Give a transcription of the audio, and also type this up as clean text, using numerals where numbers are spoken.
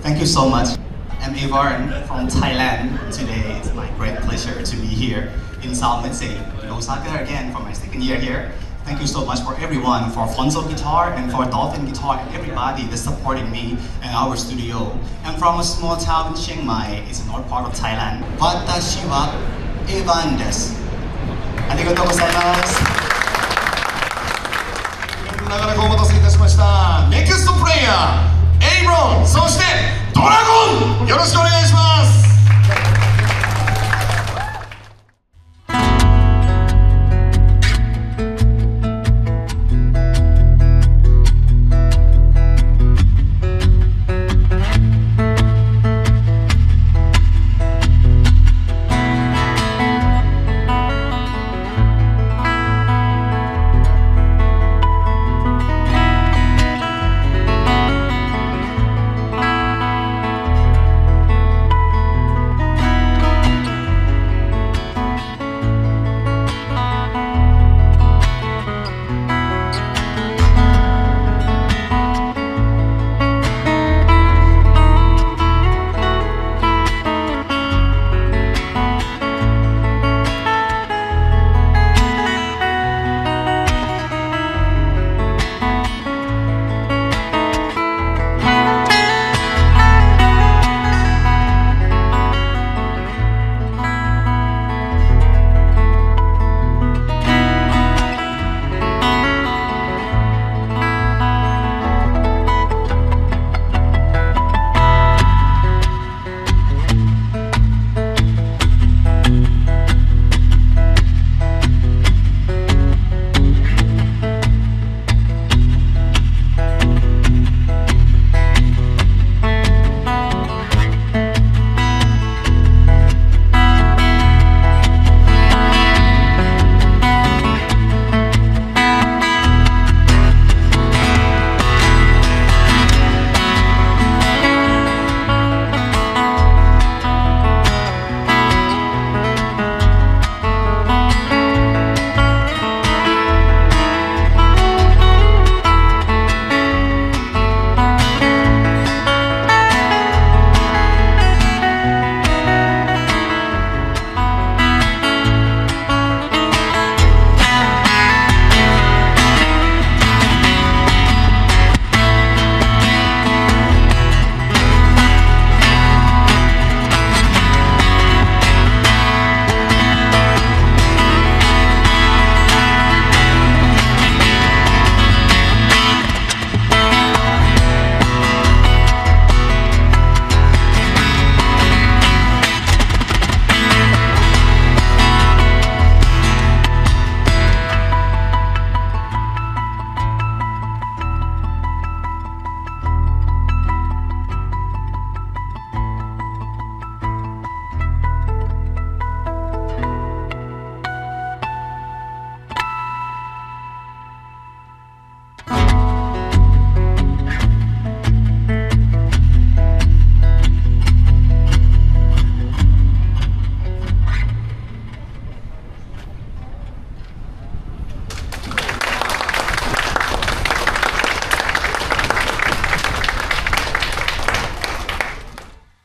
Thank you so much. I'm Avarn from Thailand. Today it's my great pleasure to be here in South Messe, in Osaka again for my second year here. Thank you so much for everyone, for Fonzo guitar and for Dolphin guitar and everybody that's supporting me and our studio. I'm from a small town in Chiangmai. It's the north part of Thailand. Watashi wa Avarn desu. Arigatou gozaimasu. 長らくお待たせいたしました。ネクストプレイヤー、エイブロン、そして